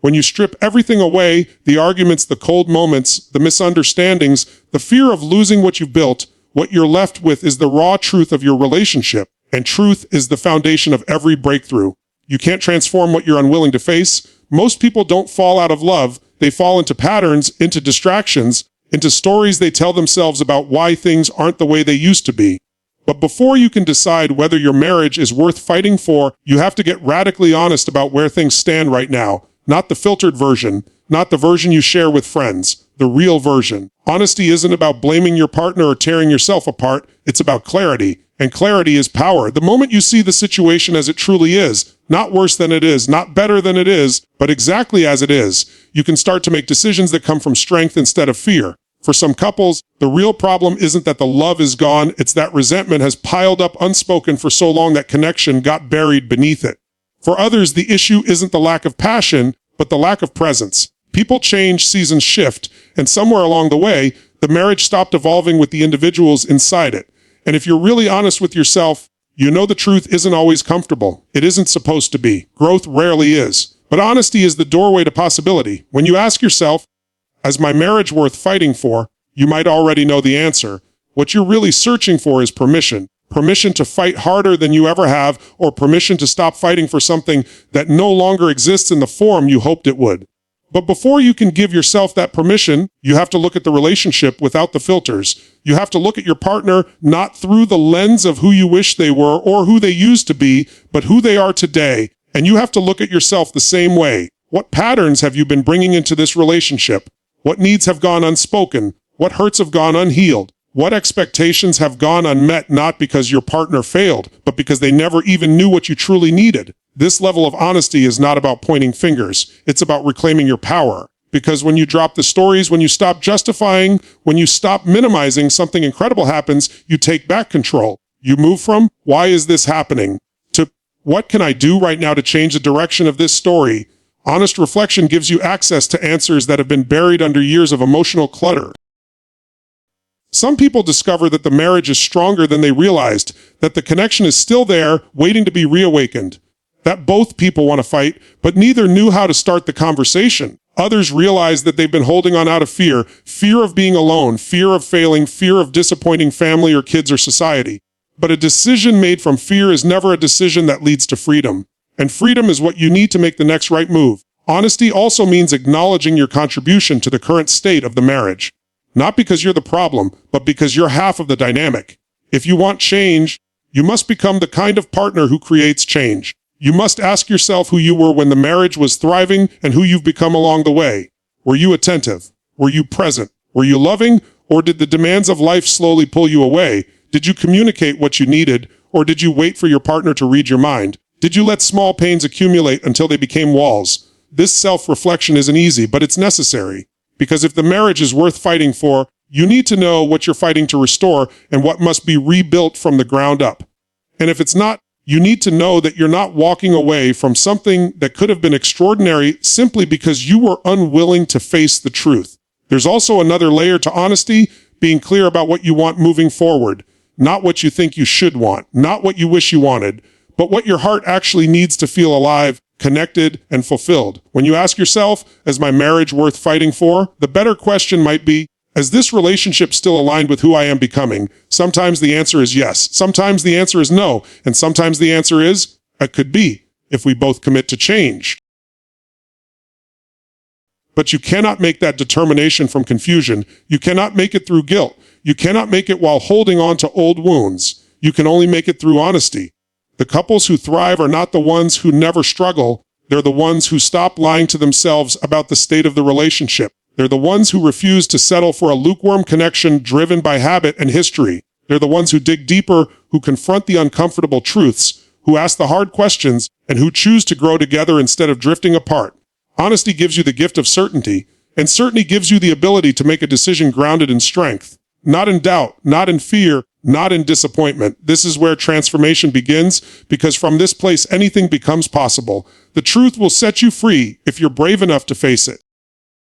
When you strip everything away, the arguments, the cold moments, the misunderstandings, the fear of losing what you've built, what you're left with is the raw truth of your relationship, and truth is the foundation of every breakthrough. You can't transform what you're unwilling to face. Most people don't fall out of love. They fall into patterns, into distractions, into stories they tell themselves about why things aren't the way they used to be. But before you can decide whether your marriage is worth fighting for, you have to get radically honest about where things stand right now. Not the filtered version, not the version you share with friends, the real version. Honesty isn't about blaming your partner or tearing yourself apart. It's about clarity. And clarity is power. The moment you see the situation as it truly is, not worse than it is, not better than it is, but exactly as it is, you can start to make decisions that come from strength instead of fear. For some couples, the real problem isn't that the love is gone, it's that resentment has piled up unspoken for so long that connection got buried beneath it. For others, the issue isn't the lack of passion, but the lack of presence. People change, seasons shift, and somewhere along the way, the marriage stopped evolving with the individuals inside it. And if you're really honest with yourself, you know the truth isn't always comfortable. It isn't supposed to be. Growth rarely is. But honesty is the doorway to possibility. When you ask yourself, is my marriage worth fighting for? You might already know the answer. What you're really searching for is permission. Permission to fight harder than you ever have, or permission to stop fighting for something that no longer exists in the form you hoped it would. But before you can give yourself that permission, you have to look at the relationship without the filters. You have to look at your partner not through the lens of who you wish they were or who they used to be, but who they are today. And you have to look at yourself the same way. What patterns have you been bringing into this relationship? What needs have gone unspoken? What hurts have gone unhealed? What expectations have gone unmet, not because your partner failed, but because they never even knew what you truly needed? This level of honesty is not about pointing fingers. It's about reclaiming your power. Because when you drop the stories, when you stop justifying, when you stop minimizing, something incredible happens. You take back control. You move from, why is this happening? To, what can I do right now to change the direction of this story? Honest reflection gives you access to answers that have been buried under years of emotional clutter. Some people discover that the marriage is stronger than they realized, that the connection is still there, waiting to be reawakened, that both people want to fight, but neither knew how to start the conversation. Others realize that they've been holding on out of fear, fear of being alone, fear of failing, fear of disappointing family or kids or society. But a decision made from fear is never a decision that leads to freedom. And freedom is what you need to make the next right move. Honesty also means acknowledging your contribution to the current state of the marriage. Not because you're the problem, but because you're half of the dynamic. If you want change, you must become the kind of partner who creates change. You must ask yourself who you were when the marriage was thriving and who you've become along the way. Were you attentive? Were you present? Were you loving? Or did the demands of life slowly pull you away? Did you communicate what you needed? Or did you wait for your partner to read your mind? Did you let small pains accumulate until they became walls? This self-reflection isn't easy, but it's necessary. Because if the marriage is worth fighting for, you need to know what you're fighting to restore and what must be rebuilt from the ground up. And if it's not, you need to know that you're not walking away from something that could have been extraordinary simply because you were unwilling to face the truth. There's also another layer to honesty, being clear about what you want moving forward. Not what you think you should want, not what you wish you wanted, but what your heart actually needs to feel alive, connected, and fulfilled. When you ask yourself, is my marriage worth fighting for? The better question might be, is this relationship still aligned with who I am becoming? Sometimes the answer is yes. Sometimes the answer is no. And sometimes the answer is, it could be, if we both commit to change. But you cannot make that determination from confusion. You cannot make it through guilt. You cannot make it while holding on to old wounds. You can only make it through honesty. The couples who thrive are not the ones who never struggle. They're the ones who stop lying to themselves about the state of the relationship. They're the ones who refuse to settle for a lukewarm connection driven by habit and history. They're the ones who dig deeper, who confront the uncomfortable truths, who ask the hard questions, and who choose to grow together instead of drifting apart. Honesty gives you the gift of certainty, and certainty gives you the ability to make a decision grounded in strength. Not in doubt, not in fear, not in disappointment. This is where transformation begins, because from this place anything becomes possible. The truth will set you free if you're brave enough to face it.